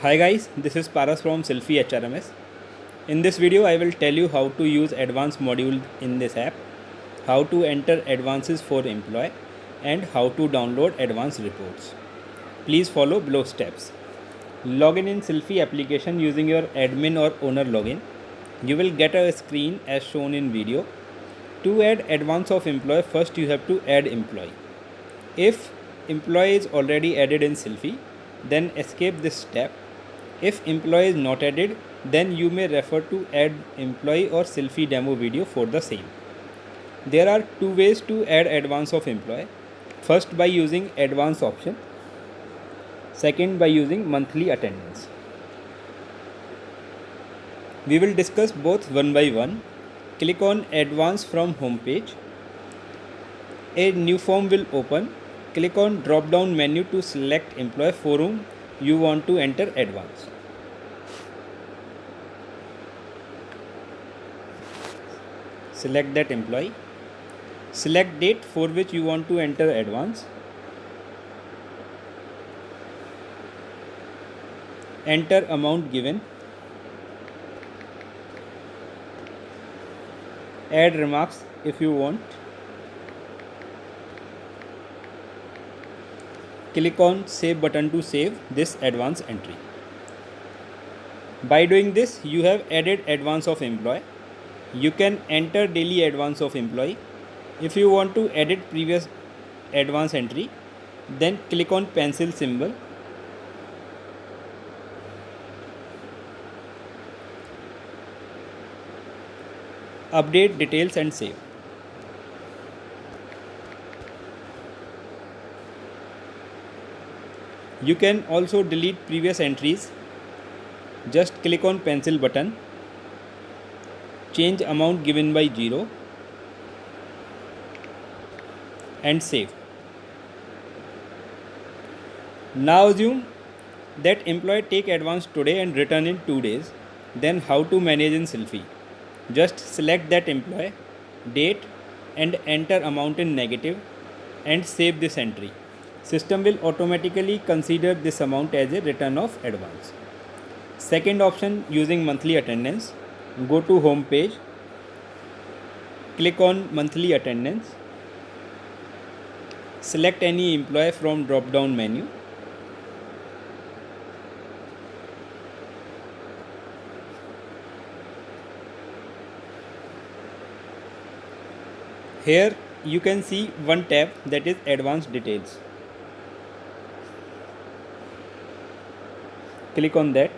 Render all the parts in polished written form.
Hi guys, this is Paras from Selfie HRMS. In this video, I will tell you how to use advanced module in this app, how to enter advances for employee, and how to download advanced reports. Please follow below steps. Login in Selfie application using your admin or owner login. You will get a screen as shown in video. To add advance of employee, first you have to add employee. If employee is already added in Selfie, then escape this step. If employee is not added, then you may refer to add employee or Selfie demo video for the same. There are two ways to add advance of employee. First by using advance option. Second by using monthly attendance. We will discuss both one by one. Click on advance from home page. A new form will open. Click on drop down menu to select employee for whom you want to enter advance. Select that employee. Select date for which you want to enter advance. Enter amount given. Add remarks if you want. Click on save button to save this advance entry. By doing this, you have added advance of employee. You can enter daily advance of employee. If you want to edit previous advance entry, then click on pencil symbol. Update details and save. You can also delete previous entries. Just click on pencil button. Change amount given by 0 and save. Now assume that employee take advance today and return in 2 days. Then how to manage in Selfie? Just select that employee, date and enter amount in negative and save this entry. System will automatically consider this amount as a return of advance. Second option, using monthly attendance. Go to home page. Click on monthly attendance. Select any employee from drop down menu. Here you can see one tab, that is advance details. Click on that.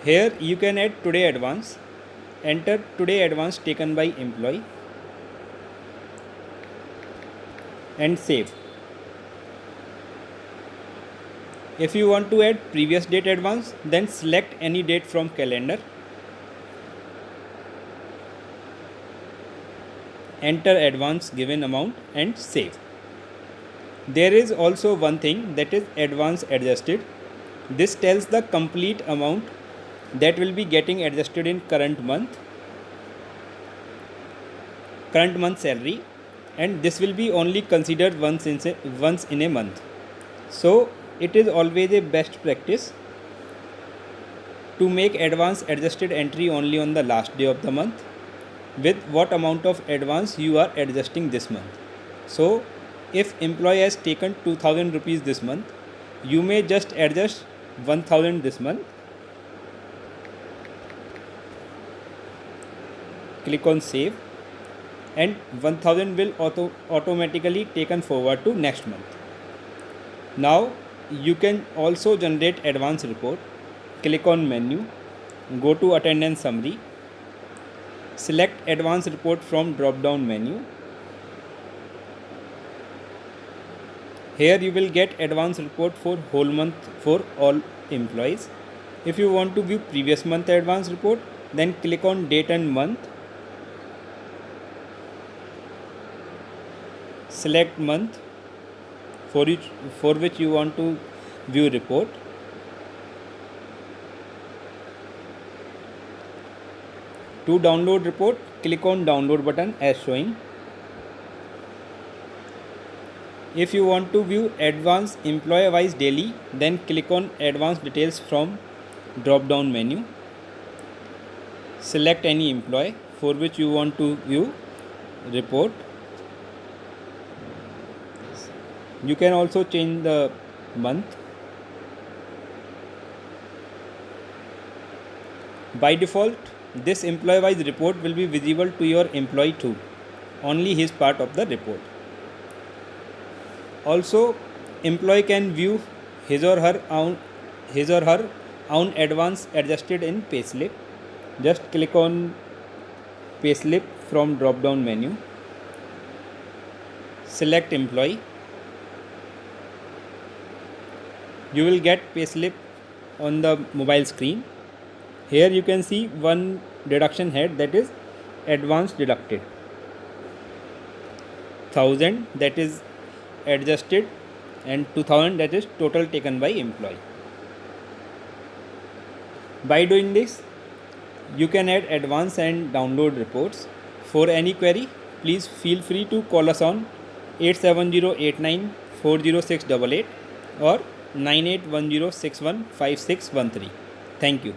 Here you can add today advance. Enter today advance taken by employee and save. If you want to add previous date advance, then select any date from calendar. Enter advance given amount and save. There is also one thing, that is advance adjusted. This tells the complete amount that will be getting adjusted in current month salary, and this will be only considered once in a month. So it is always a best practice to make advance adjusted entry only on the last day of the month with what amount of advance you are adjusting this month. So if employee has taken 2000 rupees this month, you may just adjust 1000 this month. Click on save and 1000 will automatically taken forward to next month. Now you can also generate advance report. Click on menu, go to attendance summary, select advance report from drop down menu. Here you will get advance report for whole month for all employees. If you want to view previous month advance report, then click on date and month. Select month for which you want to view report. To download report, click on download button as showing. If you want to view advanced employee wise daily, then click on advanced details from drop down menu. Select any employee for which you want to view report. You can also change the month. By default, this employee wise report will be visible to your employee too. Only his part of the report. Also, employee can view his or her own advance adjusted in payslip. Just click on payslip from drop down menu. Select employee. You will get payslip on the mobile screen. Here you can see one deduction head, that is advance deducted, 1000 that is adjusted, and 2000 that is total taken by employee. By doing this, you can add advance and download reports. For any query, please feel free to call us on 87089406888 or 9810615613. Thank you.